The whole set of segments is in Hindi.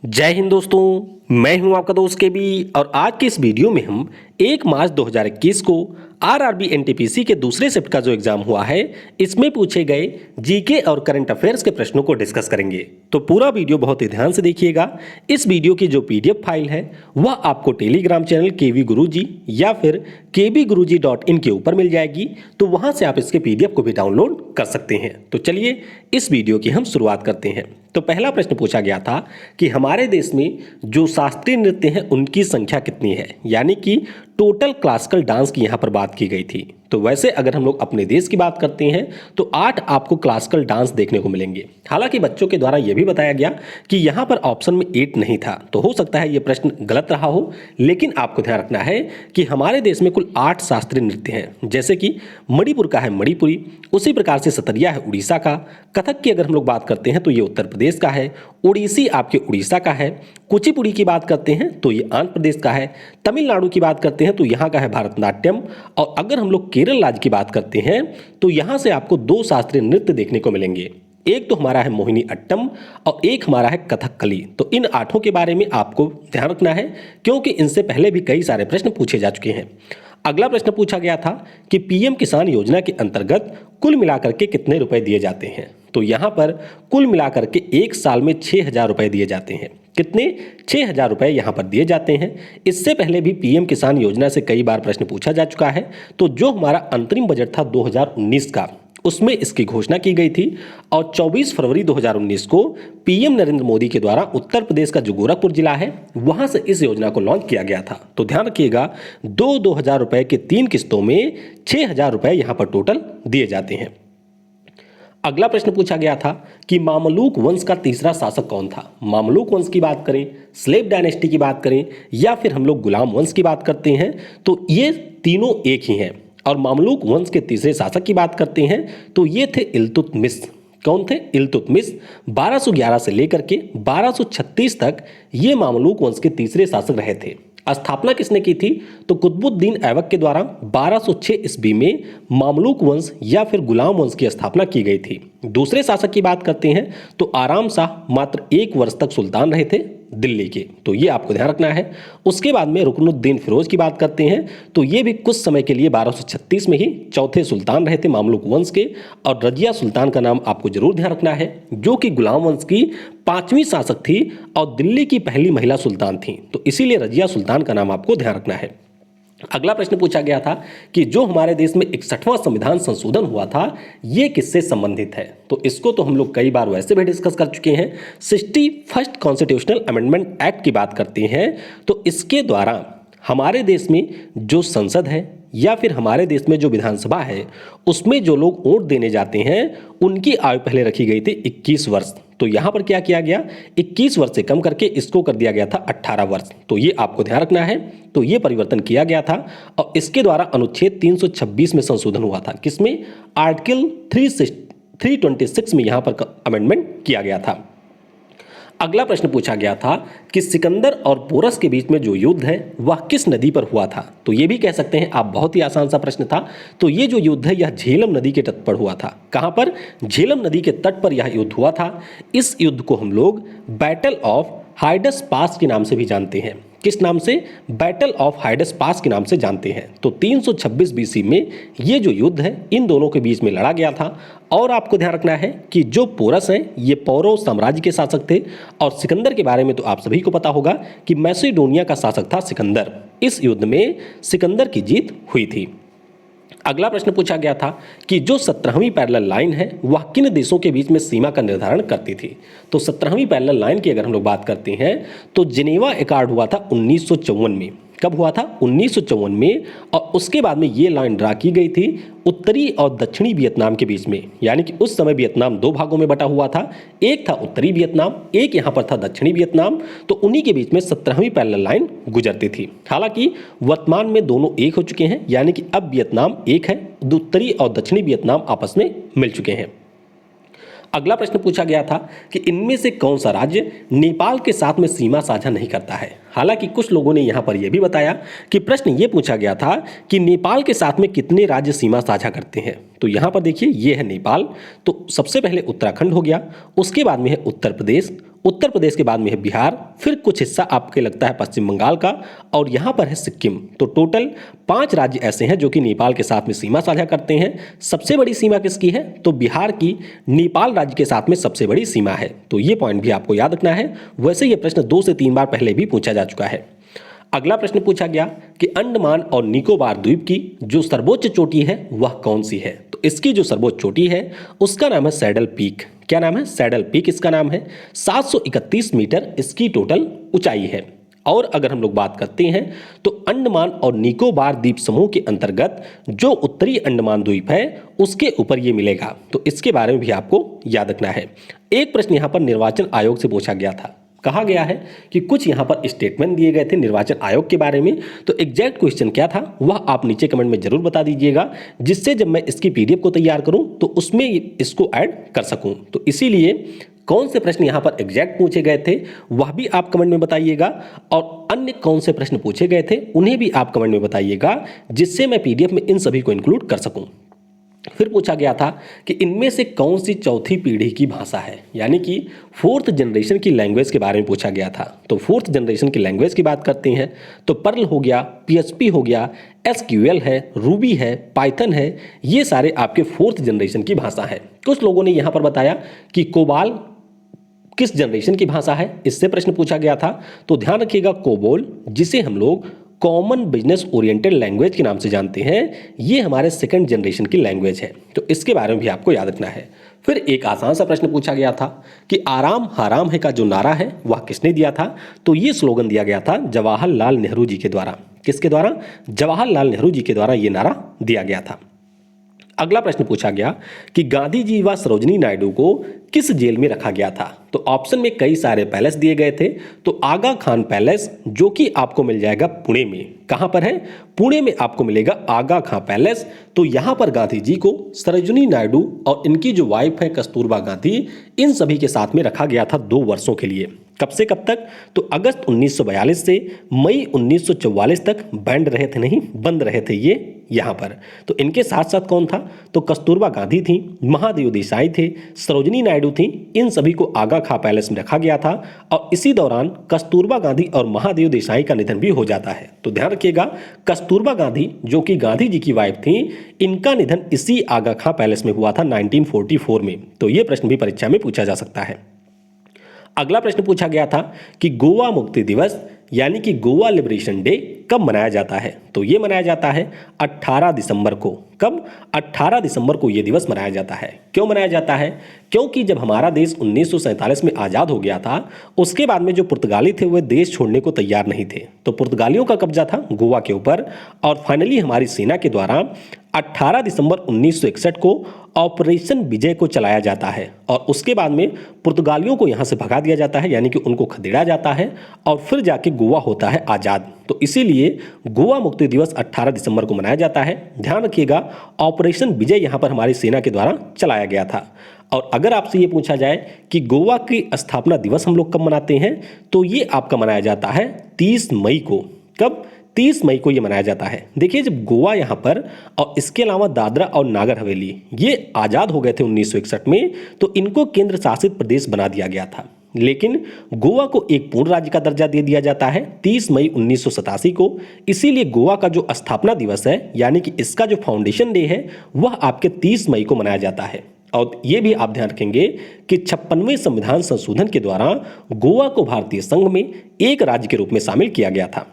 जय हिंद दोस्तों, मैं हूं आपका दोस्त केबी और आज की इस वीडियो में हम 1 मार्च 2021 को आरआरबी एनटीपीसी के दूसरे शिफ्ट का जो एग्जाम हुआ है इसमें पूछे गए जीके और करंट अफेयर्स के प्रश्नों को डिस्कस करेंगे। तो पूरा वीडियो बहुत ही ध्यान से देखिएगा। इस वीडियो की जो पीडीएफ फाइल है वह आपको टेलीग्राम चैनल केवी गुरुजी या फिर kbguruji.in के ऊपर मिल जाएगी, तो वहां से आप इसके पीडीएफ को भी डाउनलोड कर सकते हैं। तो चलिए इस वीडियो की हम शुरुआत करते हैं। तो पहला प्रश्न पूछा गया था कि हमारे देश में जो शास्त्रीय नृत्य हैं उनकी संख्या कितनी है, यानी कि टोटल क्लासिकल डांस की यहाँ पर बात की गई थी। तो वैसे अगर हम लोग अपने देश की बात करते हैं तो 8 आपको क्लासिकल डांस देखने को मिलेंगे। हालांकि बच्चों के द्वारा यह भी बताया गया कि यहाँ पर ऑप्शन में 8 नहीं था, तो हो सकता है ये प्रश्न गलत रहा हो, लेकिन आपको ध्यान रखना है कि हमारे देश में कुल 8 शास्त्रीय नृत्य हैं। जैसे कि मणिपुर का है मणिपुरी, उसी प्रकार से सतरिया है उड़ीसा का, कथक की अगर हम लोग बात करते हैं तो ये उत्तर प्रदेश का है, ओडिसी आपके उड़ीसा का है, कुचिपुड़ी की बात करते हैं तो ये आंध्र प्रदेश का है, तमिलनाडु की बात करते हैं तो यहाँ का है भारतनाट्यम, और अगर हम लोग केरल राज्य की बात करते हैं तो यहाँ से आपको 2 शास्त्रीय नृत्य देखने को मिलेंगे। एक तो हमारा है मोहिनी अट्टम और एक हमारा है कथकली। तो इन 8 के बारे में आपको ध्यान रखना है क्योंकि इनसे पहले भी कई सारे प्रश्न पूछे जा चुके हैं। अगला प्रश्न पूछा गया था कि पीएम किसान योजना के अंतर्गत कुल मिलाकर के कितने रुपए दिए जाते हैं। तो यहाँ पर कुल मिलाकर के एक साल में 6,000 रुपए दिए जाते हैं। कितने? 6,000 रुपए यहाँ पर दिए जाते हैं। इससे पहले भी पीएम किसान योजना से कई बार प्रश्न पूछा जा चुका है। तो जो हमारा अंतरिम बजट था 2019 का, उसमें इसकी घोषणा की गई थी और 24 फरवरी 2019 को पीएम नरेंद्र मोदी के द्वारा उत्तर प्रदेश का जो गोरखपुर जिला है वहां से इस योजना को लॉन्च किया गया था। तो ध्यान रखिएगा, 2,000 रुपए के 3 किस्तों में 6,000 रुपए यहां पर टोटल दिए जाते हैं। अगला प्रश्न पूछा गया था कि मामलूक वंश का तीसरा शासक कौन था। मामलूक वंश की बात करें, स्लेव डायनेस्टी की बात करें या फिर हम लोग गुलाम वंश की बात करते हैं तो ये तीनों एक ही हैं। और मामलूक वंश के तीसरे शासक की बात करते हैं तो ये थे इल्तुतमिश। कौन थे? इल्तुतमिश। 1211 से लेकर के 1236 तक ये मामलूक वंश के तीसरे शासक रहे थे। स्थापना किसने की थी? तो कुतुबुद्दीन ऐबक के द्वारा 1206 ईस्वी में मामलूक वंश या फिर गुलाम वंश की स्थापना की गई थी। दूसरे शासक की बात करते हैं तो आराम शाह मात्र 1 वर्ष तक सुल्तान रहे थे दिल्ली के, तो ये आपको ध्यान रखना है। उसके बाद में रुकनुद्दीन फिरोज की बात करते हैं तो ये भी कुछ समय के लिए 1236 में ही चौथे सुल्तान रहे थे मामलूक वंश के। और रजिया सुल्तान का नाम आपको जरूर ध्यान रखना है, जो कि गुलाम वंश की 5वीं शासक थी और दिल्ली की पहली महिला सुल्तान थी, तो इसीलिए रजिया सुल्तान का नाम आपको ध्यान रखना है। अगला प्रश्न पूछा गया था कि जो हमारे देश में 61वां संविधान संशोधन हुआ था ये किससे संबंधित है। तो इसको तो हम लोग कई बार वैसे भी डिस्कस कर चुके हैं। 61st कॉन्स्टिट्यूशनल अमेंडमेंट एक्ट की बात करते हैं तो इसके द्वारा हमारे देश में जो संसद है या फिर हमारे देश में जो विधानसभा है उसमें जो लोग वोट देने जाते हैं उनकी आयु पहले रखी गई थी 21 वर्ष। तो यहाँ पर क्या किया गया, 21 वर्ष से कम करके इसको कर दिया गया था 18 वर्ष। तो ये आपको ध्यान रखना है, तो ये परिवर्तन किया गया था और इसके द्वारा अनुच्छेद 326 में संशोधन हुआ था। किसमें? आर्टिकल 326 में यहाँ पर अमेंडमेंट किया गया था। अगला प्रश्न पूछा गया था कि सिकंदर और पोरस के बीच में जो युद्ध है वह किस नदी पर हुआ था। तो ये भी कह सकते हैं आप, बहुत ही आसान सा प्रश्न था। तो ये जो युद्ध है यह झेलम नदी के तट पर हुआ था। कहां पर? झेलम नदी के तट पर यह युद्ध हुआ था। इस युद्ध को हम लोग बैटल ऑफ हाइडस पास के नाम से भी जानते हैं। किस नाम से? बैटल ऑफ हाइडस पास के नाम से जानते हैं। तो 326 बीसी में ये जो युद्ध है इन दोनों के बीच में लड़ा गया था। और आपको ध्यान रखना है कि जो पोरस हैं ये पौरव साम्राज्य के शासक थे और सिकंदर के बारे में तो आप सभी को पता होगा कि मैसेडोनिया का शासक था सिकंदर। इस युद्ध में सिकंदर की जीत हुई थी। अगला प्रश्न पूछा गया था कि जो 17वीं पैरेलल लाइन है वह किन देशों के बीच में सीमा का निर्धारण करती थी। तो 17वीं पैरेलल लाइन की अगर हम लोग बात करते हैं तो जिनेवा एकॉर्ड हुआ था 1954 में। कब हुआ था? 1954 में। और उसके बाद में ये लाइन ड्रा की गई थी उत्तरी और दक्षिणी वियतनाम के बीच में, यानी कि उस समय वियतनाम 2 भागों में बटा हुआ था। एक था उत्तरी वियतनाम, एक यहाँ पर था दक्षिणी वियतनाम। तो उन्हीं के बीच में 17वीं पैरेलल लाइन गुजरती थी। हालांकि वर्तमान में दोनों एक हो चुके हैं, यानी कि अब वियतनाम एक है, उत्तरी और दक्षिणी वियतनाम आपस में मिल चुके हैं। अगला प्रश्न पूछा गया था कि इनमें से कौन सा राज्य नेपाल के साथ में सीमा साझा नहीं करता है। हालांकि कुछ लोगों ने यहां पर यह भी बताया कि प्रश्न ये पूछा गया था कि नेपाल के साथ में कितने राज्य सीमा साझा करते हैं। तो यहाँ पर देखिए ये है नेपाल, तो सबसे पहले उत्तराखंड हो गया, उसके बाद में है उत्तर प्रदेश, उत्तर प्रदेश के बाद में है बिहार, फिर कुछ हिस्सा आपके लगता है पश्चिम बंगाल का, और यहाँ पर है सिक्किम। तो टोटल 5 राज्य ऐसे हैं जो कि नेपाल के साथ में सीमा साझा करते हैं। सबसे बड़ी सीमा किसकी है? तो बिहार की नेपाल राज्य के साथ में सबसे बड़ी सीमा है। तो ये पॉइंट भी आपको याद रखना है। वैसे ये प्रश्न 2 से 3 बार पहले भी पूछा जा चुका है। अगला प्रश्न पूछा गया कि अंडमान और निकोबार द्वीप की जो सर्वोच्च चोटी है वह कौन सी है? तो इसकी जो सर्वोच्च चोटी है उसका नाम है सैडल पीक। क्या नाम है? सैडल पीक इसका नाम है। 731 मीटर इसकी टोटल ऊंचाई है। और अगर हम लोग बात करते हैं तो अंडमान और निकोबार द्वीप समूह के अंतर्गत जो उत्तरी अंडमान द्वीप है उसके ऊपर ये मिलेगा। तो इसके बारे में भी आपको याद रखना है। एक प्रश्न यहाँ पर निर्वाचन आयोग से पूछा गया था। कहा गया है कि कुछ यहाँ पर स्टेटमेंट दिए गए थे निर्वाचन आयोग के बारे में, तो एग्जैक्ट क्वेश्चन क्या था वह आप नीचे कमेंट में जरूर बता दीजिएगा, जिससे जब मैं इसकी पीडीएफ को तैयार करूं तो उसमें इसको ऐड कर सकूं। तो इसीलिए कौन से प्रश्न यहाँ पर एग्जैक्ट पूछे गए थे वह भी आप कमेंट में बताइएगा, और अन्य कौन से प्रश्न पूछे गए थे उन्हें भी आप कमेंट में बताइएगा, जिससे मैं पीडीएफ में इन सभी को इंक्लूड कर सकूं। फिर पूछा गया था कि इनमें से कौन सी चौथी पीढ़ी की भाषा है, यानी कि 4th जनरेशन की लैंग्वेज के बारे में पूछा गया था। तो 4th जनरेशन की लैंग्वेज की बात करते हैं तो पर्ल हो गया, पीएचपी हो गया, एसक्यूएल है, रूबी है, पाइथन है, ये सारे आपके 4th जनरेशन की भाषा है। कुछ लोगों ने यहाँ पर बताया कि कोबाल किस जनरेशन की भाषा है, इससे प्रश्न पूछा गया था। तो ध्यान रखिएगा कोबोल, जिसे हम लोग कॉमन बिजनेस ओरिएंटेड लैंग्वेज के नाम से जानते हैं, ये हमारे 2nd जनरेशन की लैंग्वेज है। तो इसके बारे में भी आपको याद रखना है। फिर एक आसान सा प्रश्न पूछा गया था कि आराम हराम है का जो नारा है वह किसने दिया था? तो ये स्लोगन दिया गया था जवाहरलाल नेहरू जी के द्वारा। किसके द्वारा? जवाहरलाल नेहरू जी के द्वारा ये नारा दिया गया था। अगला प्रश्न पूछा गया कि गांधी जी व सरोजिनी नायडू को किस जेल में रखा गया था? तो ऑप्शन में कई सारे पैलेस दिए गए थे। तो आगा खान पैलेस जो कि आपको मिल जाएगा पुणे में। कहां पर है? पुणे में आपको मिलेगा आगा खान पैलेस। तो यहां पर गांधी जी को, सरोजिनी नायडू और इनकी जो वाइफ है कस्तूरबा गांधी, इन सभी के साथ में रखा गया था 2 वर्षों के लिए। कब से कब तक? तो अगस्त 1942 से मई 1944 तक बंद रहे थे, नहीं बंद रहे थे ये यहाँ पर। तो इनके साथ साथ कौन था? तो कस्तूरबा गांधी थी, महादेव देसाई थे, सरोजिनी नायडू थी। इन सभी को आगा खां पैलेस में रखा गया था, और इसी दौरान कस्तूरबा गांधी और महादेव देसाई का निधन भी हो जाता है। तो ध्यान रखिएगा, कस्तूरबा गांधी जो कि गांधी जी की वाइफ थी, इनका निधन इसी आगा खां पैलेस में हुआ था 1944 में। तो ये प्रश्न भी परीक्षा में पूछा जा सकता है। अगला प्रश्न पूछा गया था कि गोवा मुक्ति दिवस यानी कि गोवा लिबरेशन डे कब मनाया जाता है? तो ये मनाया जाता है 18 दिसंबर को। कब? 18 दिसंबर को ये दिवस मनाया जाता है। क्यों मनाया जाता है? क्योंकि जब हमारा देश 1947 में आज़ाद हो गया था, उसके बाद में जो पुर्तगाली थे वे देश छोड़ने को तैयार नहीं थे। तो पुर्तगालियों का कब्जा था गोवा के ऊपर, और फाइनली हमारी सेना के द्वारा 18 दिसंबर 1961 को ऑपरेशन विजय को चलाया जाता है, और उसके बाद में पुर्तगालियों को यहाँ से भगा दिया जाता है, यानी कि उनको खदेड़ा जाता है, और फिर जाके गोवा होता है आज़ाद। तो इसीलिए गोवा मुक्ति दिवस 18 दिसंबर को मनाया जाता है। ध्यान रखिएगा, ऑपरेशन विजय यहाँ पर हमारी सेना के द्वारा चलाया गया था। और अगर आपसे ये पूछा जाए कि गोवा की स्थापना दिवस हम लोग कब मनाते हैं, तो ये आपका मनाया जाता है 30 मई को। कब? 30 मई को ये मनाया जाता है। देखिए, जब गोवा यहाँ पर और इसके अलावा दादरा और नागर हवेली ये आज़ाद हो गए थे 1961 में, तो इनको केंद्र शासित प्रदेश बना दिया गया था। लेकिन गोवा को एक पूर्ण राज्य का दर्जा दे दिया जाता है 30 मई 1987 को। इसीलिए गोवा का जो स्थापना दिवस है, यानी कि इसका जो फाउंडेशन डे है, वह आपके 30 मई को मनाया जाता है। और ये भी आप ध्यान रखेंगे कि 56वें संविधान संशोधन के द्वारा गोवा को भारतीय संघ में एक राज्य के रूप में शामिल किया गया था।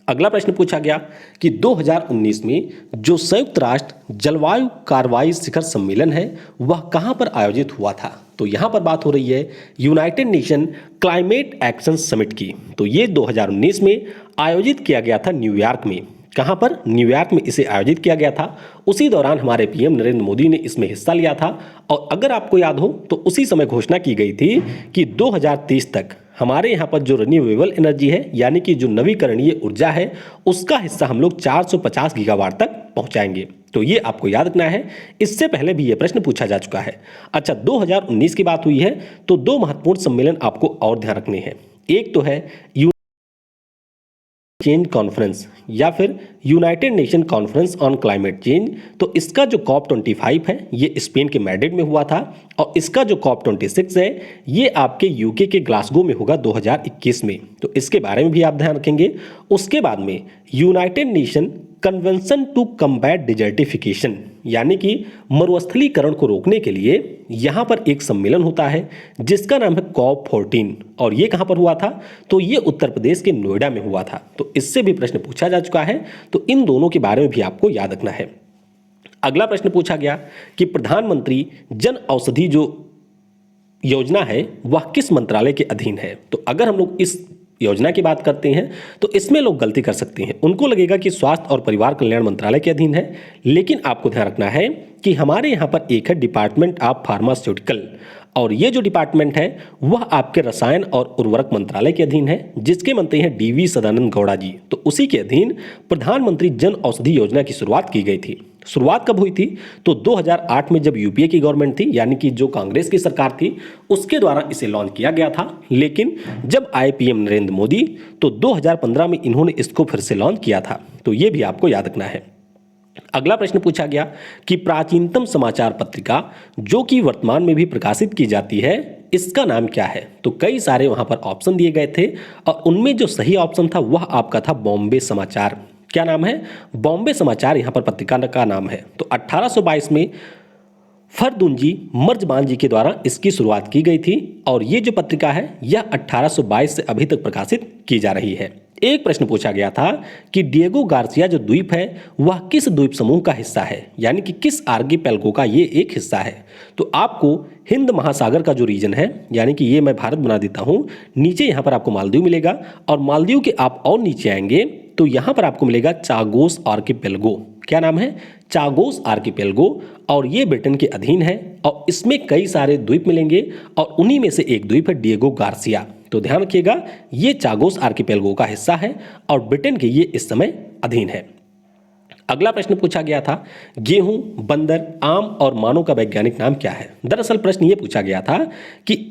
अगला प्रश्न पूछा गया कि 2019 में जो संयुक्त राष्ट्र जलवायु कार्रवाई शिखर सम्मेलन है वह कहां पर आयोजित हुआ था? तो यहां पर बात हो रही है United nation climate action summit की। तो ये 2019 में आयोजित किया गया था न्यूयॉर्क में। कहां पर? न्यूयॉर्क में इसे आयोजित किया गया था। उसी दौरान हमारे पीएम नरेंद्र मोदी ने इसमें हिस्सा लिया था, और अगर आपको याद हो तो उसी समय घोषणा की गई थी कि 2030 तक हमारे यहाँ पर जो रिन्यूएबल एनर्जी है, यानी कि जो नवीकरणीय ऊर्जा है, उसका हिस्सा हम लोग 450 गीगावाट तक पहुंचाएंगे। तो ये आपको याद रखना है, इससे पहले भी ये प्रश्न पूछा जा चुका है। अच्छा, 2019 की बात हुई है तो 2 महत्वपूर्ण सम्मेलन आपको और ध्यान रखने हैं। एक तो है चेंज कॉन्फ्रेंस या फिर United nation conference on climate change, तो इसका जो COP25 है ये स्पेन के मैड्रिड में हुआ था और इसका जो COP26 है ये आपके यूके के ग्लासगो में होगा 2021 में। तो इसके बारे में भी आप ध्यान रखेंगे। उसके बाद में United Nation Convention to Combat Desertification, यानी कि मरुस्थलीकरण को रोकने के लिए यहाँ पर एक सम्मेलन होता है जिसका नाम है COP14 और ये कहाँ पर हुआ था, तो ये उत्तर प्रदेश के नोएडा में हुआ था। तो इससे भी प्रश्न पूछा जा चुका है, तो इन दोनों के बारे में भी आपको याद रखना है। अगला प्रश्न पूछा गया कि प्रधानमंत्री जन औषधि जो योजना है वह किस मंत्रालय के अधीन है। तो अगर हम लोग इस योजना की बात करते हैं तो इसमें लोग गलती कर सकते हैं, उनको लगेगा कि स्वास्थ्य और परिवार कल्याण मंत्रालय के अधीन है, लेकिन आपको ध्यान रखना है कि हमारे यहाँ पर एक है डिपार्टमेंट ऑफ फार्मास्यूटिकल और ये जो डिपार्टमेंट है वह आपके रसायन और उर्वरक मंत्रालय के अधीन है, जिसके मंत्री हैं DV सदानंद गौड़ा जी। तो उसी के अधीन प्रधानमंत्री जन औषधि योजना की शुरुआत की गई थी। शुरुआत कब हुई थी, तो 2008 में जब यूपीए की गवर्नमेंट थी, यानी कि जो कांग्रेस की सरकार थी उसके द्वारा इसे लॉन्च किया गया था। लेकिन जब आए PM नरेंद्र मोदी तो 2015 में इन्होंने इसको फिर से लॉन्च किया था। तो ये भी आपको याद रखना है। अगला प्रश्न पूछा गया कि प्राचीनतम समाचार पत्रिका जो कि वर्तमान में भी प्रकाशित की जाती है इसका नाम क्या है। तो कई सारे वहां पर ऑप्शन दिए गए थे और उनमें जो सही ऑप्शन था वह आपका था बॉम्बे समाचार। क्या नाम है, बॉम्बे समाचार यहाँ पर पत्रिका का नाम है। तो 1822 में फरदुंजी मर्जबान जी के द्वारा इसकी शुरुआत की गई थी और ये जो पत्रिका है यह 1822 से अभी तक प्रकाशित की जा रही है। एक प्रश्न पूछा गया था कि डिएगो गार्सिया जो द्वीप है वह किस द्वीप समूह का हिस्सा है, यानी कि किस आर्किपेलागो का ये एक हिस्सा है। तो आपको हिंद महासागर का जो रीजन है, यानी कि ये मैं भारत बना देता हूँ, नीचे यहाँ पर आपको मालदीव मिलेगा और मालदीव के आप और नीचे आएंगे तो यहाँ पर आपको मिलेगा चागोस आर्किपेलागो। क्या नाम है, चागोस आर्किपेलागो, और ये ब्रिटेन के अधीन है और इसमें कई सारे द्वीप मिलेंगे और उन्हीं में से एक द्वीप है डिएगो गार्सिया। तो ध्यान रखिएगा ये चागोस आर्किपेलागो का हिस्सा है और ब्रिटेन के ये इस समय अधीन है। अगला प्रश्न पूछा गया था गेहूं, बंदर, आम और मानव का वैज्ञानिक नाम क्या है। दरअसल प्रश्न ये पूछा गया था कि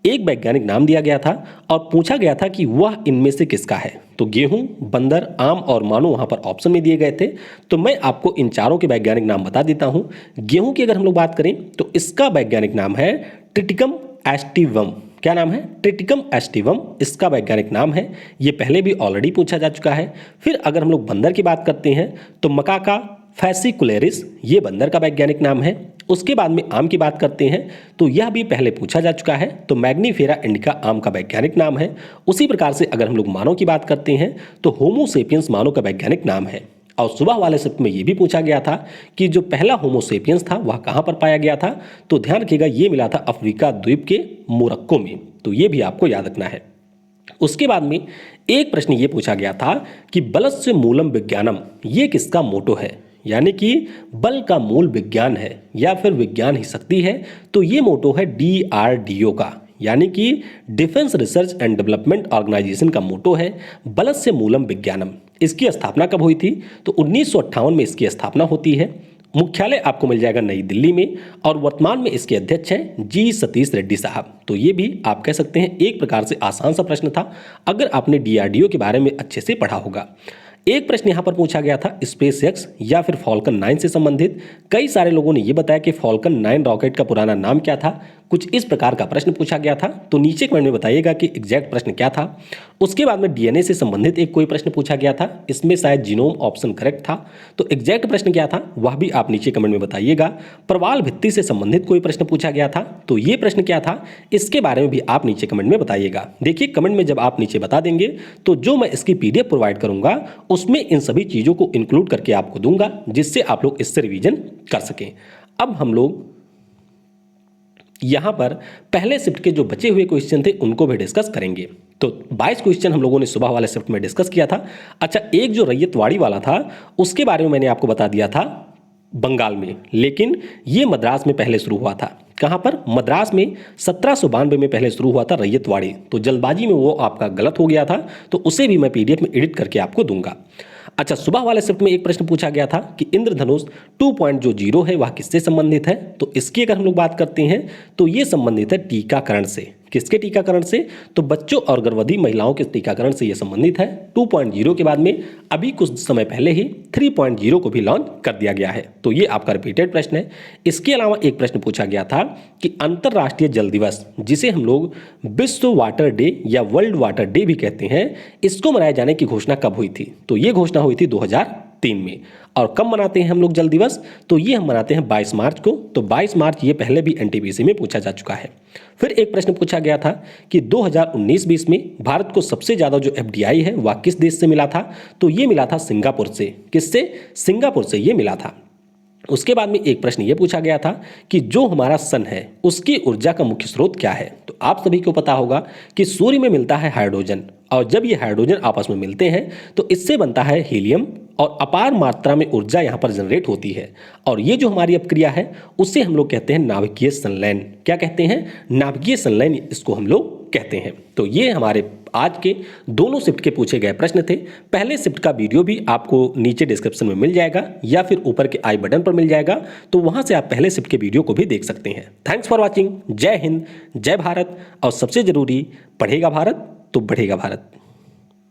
एक वैज्ञानिक नाम दिया गया था और पूछा गया था कि वह इनमें से किसका है। तो गेहूं, बंदर, आम और मानव वहां पर ऑप्शन में दिए गए थे। तो मैं आपको इन चारों के वैज्ञानिक नाम बता देता हूं। गेहूं की अगर हम लोग बात करें तो इसका वैज्ञानिक नाम है ट्रिटिकम एस्टिवम। क्या नाम है, ट्रिटिकम एस्टिवम इसका वैज्ञानिक नाम है। ये पहले भी ऑलरेडी पूछा जा चुका है। फिर अगर हम लोग बंदर की बात करते हैं तो मकाका फैसिकुलेरिस ये बंदर का वैज्ञानिक नाम है। उसके बाद में आम की बात करते हैं तो यह भी पहले पूछा जा चुका है, तो मैग्नीफेरा इंडिका आम का वैज्ञानिक नाम है। उसी प्रकार से अगर हम लोग मानव की बात करते हैं तो होमो सेपियंस मानव का वैज्ञानिक नाम है। और सुबह वाले सत्र में यह भी पूछा गया था कि जो पहला होमो सेपियंस था वह कहाँ पर पाया गया था। तो ध्यान रखिएगा ये मिला था अफ्रीका द्वीप के मोरक्को में। तो ये भी आपको याद रखना है। उसके बाद में एक प्रश्न ये पूछा गया था कि बलस्य मूलम विज्ञानम ये किसका मोटो है, यानी कि बल का मूल विज्ञान है या फिर विज्ञान ही शक्ति है। तो ये मोटो है DRDO का, यानी कि Defence Research and Development Organisation का मोटो है बलस्य मूलम विज्ञानम। इसकी स्थापना कब हुई थी, तो 1958 में इसकी स्थापना होती है। मुख्यालय आपको मिल जाएगा नई दिल्ली में और वर्तमान में इसके अध्यक्ष हैं G सतीश रेड्डी साहब। तो ये भी आप कह सकते हैं एक प्रकार से आसान सा प्रश्न था अगर आपने DRDO के बारे में अच्छे से पढ़ा होगा। एक प्रश्न यहाँ पर पूछा गया था स्पेस एक्स या फिर फॉल्कन 9 से संबंधित। कई सारे लोगों ने यह बताया कि फॉल्कन 9 रॉकेट का पुराना नाम क्या था। कुछ इस प्रकार का प्रश्न पूछा गया था, तो नीचे कमेंट में बताइएगा कि एग्जैक्ट प्रश्न क्या था। उसके बाद में DNA से संबंधित एक कोई प्रश्न पूछा गया था, इसमें शायद जीनोम ऑप्शन करेक्ट था। तो एग्जैक्ट प्रश्न क्या था वह भी आप नीचे कमेंट में बताइएगा। प्रवाल भित्ति से संबंधित कोई प्रश्न पूछा गया था, तो ये प्रश्न क्या था इसके बारे में भी आप नीचे कमेंट में बताइएगा। देखिए कमेंट में जब आप नीचे बता देंगे तो जो मैं इसकी PDF प्रोवाइड करूंगा उसमें इन सभी चीजों को इंक्लूड करके आपको दूंगा, जिससे आप लोग इससे रिवीजन कर सकें। अब हम लोग यहां पर पहले शिफ्ट के जो बचे हुए क्वेश्चन थे उनको भी डिस्कस करेंगे। तो 22 क्वेश्चन हम लोगों ने सुबह वाले शिफ्ट में डिस्कस किया था। अच्छा, एक जो रैयतवाड़ी वाला था उसके बारे में मैंने आपको बता दिया था बंगाल में, लेकिन ये मद्रास में पहले शुरू हुआ था। कहां पर, मद्रास में 1792 में पहले शुरू हुआ था रैयतवाड़ी। तो जल्दबाजी में वो आपका गलत हो गया था, तो उसे भी मैं PDF में एडिट करके आपको दूंगा। अच्छा, सुबह वाले शिफ्ट में एक प्रश्न पूछा गया था कि इंद्रधनुष 2.0 है वह किससे संबंधित है। तो इसकी अगर हम लोग बात करते हैं तो ये संबंधित है टीकाकरण से। किसके टीकाकरण से? तो बच्चों और गर्भवती महिलाओं के टीकाकरण से यह संबंधित है। 2.0 के बाद में अभी कुछ समय पहले ही 3.0 को भी लॉन्च कर दिया गया है। तो ये आपका रिपीटेड प्रश्न है। इसके अलावा एक प्रश्न पूछा गया था कि अंतर्राष्ट्रीय जल दिवस, जिसे हम लोग विश्व वाटर डे या वर्ल्ड वाटर डे भी कहते हैं, इसको मनाए जाने की घोषणा कब हुई थी? तो ये घोषणा हुई थी 2003 में। और कब मनाते हैं हम लोग जल दिवस? तो ये हम मनाते हैं 22 मार्च को। तो 22 मार्च ये पहले भी एनटीपीसी में पूछा जा चुका है। फिर एक प्रश्न पूछा गया था कि 2019-20 में भारत को सबसे ज़्यादा जो एफडीआई है वह किस देश से मिला था? तो ये मिला था सिंगापुर से। किससे? सिंगापुर से ये मिला था। उसके बाद में एक प्रश्न ये पूछा गया था कि जो हमारा सन है उसकी ऊर्जा का मुख्य स्रोत क्या है? तो आप सभी को पता होगा कि सूर्य में मिलता है हाइड्रोजन, और जब ये हाइड्रोजन आपस में मिलते हैं तो इससे बनता है हीलियम, और अपार मात्रा में ऊर्जा यहाँ पर जनरेट होती है। और ये जो हमारी अपक्रिया है उसे हम लोग कहते हैं नाभिकीय संलयन। क्या कहते हैं? नाभिकीय संलयन इसको हम लोग कहते हैं। तो ये हमारे आज के दोनों शिफ्ट के पूछे गए प्रश्न थे। पहले शिफ्ट का वीडियो भी आपको नीचे डिस्क्रिप्शन में मिल जाएगा या फिर ऊपर के आई बटन पर मिल जाएगा, तो वहां से आप पहले शिफ्ट के वीडियो को भी देख सकते हैं। Thanks for watching. जय हिंद, जय भारत, और सबसे जरूरी, पढ़ेगा भारत तो बढ़ेगा भारत।